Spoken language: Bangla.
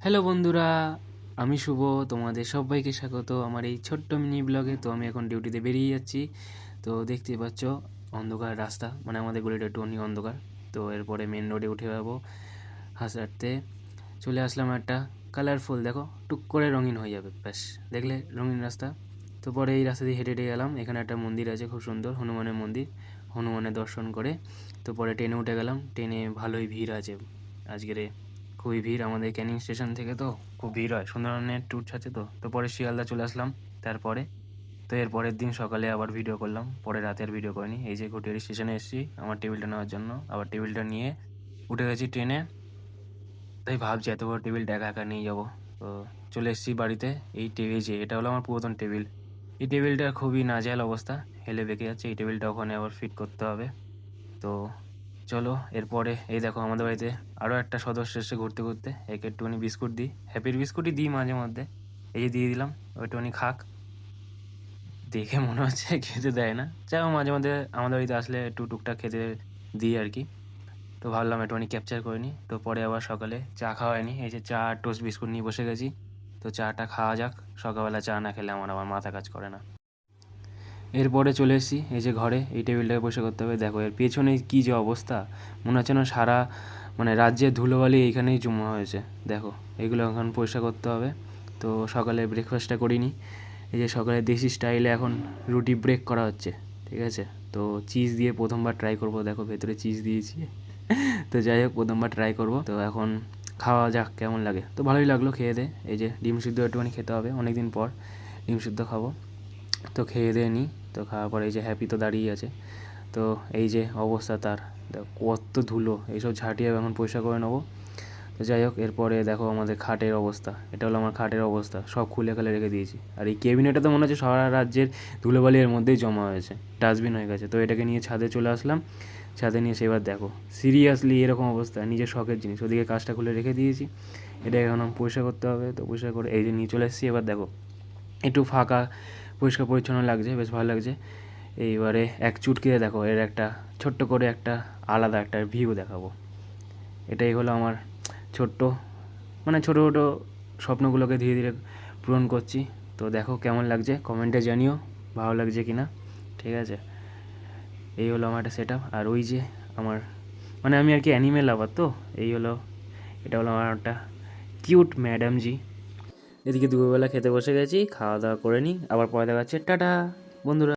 হ্যালো বন্ধুরা, আমি শুভ। তোমাদের সবাইকে স্বাগত আমার এই ছোট্ট মিনি ব্লগে। তো আমি এখন ডিউটিতে বেরিয়ে যাচ্ছি। তো দেখতেই পাচ্ছ অন্ধকার রাস্তা, মানে আমাদের গলিটা একটু অনেক অন্ধকার। তো এরপরে মেন রোডে উঠে যাবো হাসতে। চলে আসলাম একটা কালারফুল, দেখো টুক করে রঙিন হয়ে যাবে, ব্যাস দেখলে রঙিন রাস্তা। তো পরে এই রাস্তা দিয়ে হেঁটে হেঁটে গেলাম, এখানে একটা মন্দির আছে খুব সুন্দর, হনুমানের মন্দির। হনুমানের দর্শন করে তো পরে ট্রেনে উঠে গেলাম। ট্রেনে ভালোই ভিড় আছে আজকের, খুবই ভিড় আমাদের ক্যানিং স্টেশন থেকে। তো খুব ভিড় হয়, সুন্দরবনের ট্যুর আছে। তো পরে শিয়ালদা চলে আসলাম তারপরে। তো এর পরের দিন সকালে আবার ভিডিও করলাম, পরে রাতে আর ভিডিও করিনি। এই যে ঘটিয়ারি স্টেশনে এসেছি আমার টেবিলটা নেওয়ার জন্য, আবার টেবিলটা নিয়ে উঠে গেছি ট্রেনে। তাই ভাবছি এত বড় টেবিলটা একা একা নিয়ে যাবো। তো চলে এসেছি বাড়িতে। এই টেবিল, যে এটা হলো আমার পুরাতন টেবিল। এই টেবিলটার খুবই নাজেহাল অবস্থা, হেলে বেঁকে যাচ্ছে। এই টেবিলটা ওখানে আবার ফিট করতে হবে। তো চলো এরপরে এই দেখো আমাদের বাড়িতে আরও একটা সদস্য এসে ঘুরতে ঘুরতে। একে একটুখানি বিস্কুট দিই, হ্যাপির বিস্কুটই দিই মাঝে মধ্যে। এই যে দিয়ে দিলাম, ওইটুখানি খাক। দেখে মনে হচ্ছে খেতে দেয় না, যাই হোক মাঝে মধ্যে আমাদের বাড়িতে আসলে একটু টুকটাক খেতে দিই আর কি। তো ভাবলাম একটুখানি ক্যাপচার করে নিই। তো পরে আবার সকালে চা খাওয়া হয়নি, এই যে চা আর টোস্ট বিস্কুট নিয়ে বসে গেছি। তো চাটা খাওয়া যাক, সকালবেলা চা না খেলে আমার আবার মাথা কাজ করে না। এরপরে চলে এসেছি এই যে ঘরে, এই টেবিলটায় বসে করতে হবে। দেখো এর পেছনে কী যে অবস্থা, মনে হচ্ছে না সারা মানে রাজ্যের ধুলোবালি এইখানেই জমা হয়েছে। দেখো এগুলো এখন পরিষ্কার করতে হবে। তো সকালে ব্রেকফাস্টটা করিনি। এই যে সকালে দেশি স্টাইলে এখন রুটি ব্রেক করা হচ্ছে, ঠিক আছে। তো চিজ দিয়ে প্রথমবার ট্রাই করব, দেখো ভেতরে চিজ দিয়েছি। তো যাই হোক প্রথমবার ট্রাই করব। তো এখন খাওয়া যাক কেমন লাগে। তো ভালোই লাগলো খেয়ে দে। এই যে ডিম সিদ্ধ একটুখানি খেতে হবে, অনেক দিন পর ডিম সিদ্ধ খাবো। তো খেয়ে দিয়ে নিই। তো খাওয়ার পরে এই যে হ্যাপি তো দাঁড়িয়ে আছে। তো এই যে অবস্থা তার, দেখো কত ধুলো, এইসব ঝাঁটিয়ে এখন পরিষ্কার করে নেবো। তো যাই হোক এরপরে দেখো আমাদের খাটের অবস্থা, এটা হলো আমার খাটের অবস্থা, সব খুলে খালে রেখে দিয়েছি। আর এই কেবিনেটটা তো মনে হচ্ছে সারা রাজ্যের ধুলোবালি এর মধ্যেই জমা হয়েছে, ডাস্টবিন হয়ে গেছে। তো এটাকে নিয়ে ছাদে চলে আসলাম। ছাদে নিয়ে সেবার দেখো সিরিয়াসলি এরকম অবস্থা, নিজের শখের জিনিস, ওদিকে কাজটা খুলে রেখে দিয়েছি। এটা এখন পরিষ্কার করতে হবে। তো পরিষ্কার করে এই যে নিয়ে চলে এসেছি। এবার দেখো একটু ফাঁকা পরিষ্কার পরিচ্ছন্ন লাগছে, বেশ ভালো লাগছে। এইবারে এক চুটকিতে দেখো এর একটা ছোট্ট করে একটা আলাদা একটা ভিউ দেখাবো। এটাই হলো আমার ছোট্ট, মানে ছোটো ছোটো স্বপ্নগুলোকে ধীরে ধীরে পূরণ করছি। তো দেখো কেমন লাগছে, কমেন্টে জানিও ভালো লাগছে কি না, ঠিক আছে। এই হলো আমার একটা সেট আপ। আর ওই যে আমার, মানে আমি আর কি অ্যানিমেল লাভার, তো এই হলো, এটা হলো আমার একটা কিউট ম্যাডাম জি। এদিকে দুপুরবেলা খেতে বসে গেছি, খাওয়া দাওয়া করে নিই, আবার পরে দেখা যাচ্ছে। টাটা বন্ধুরা।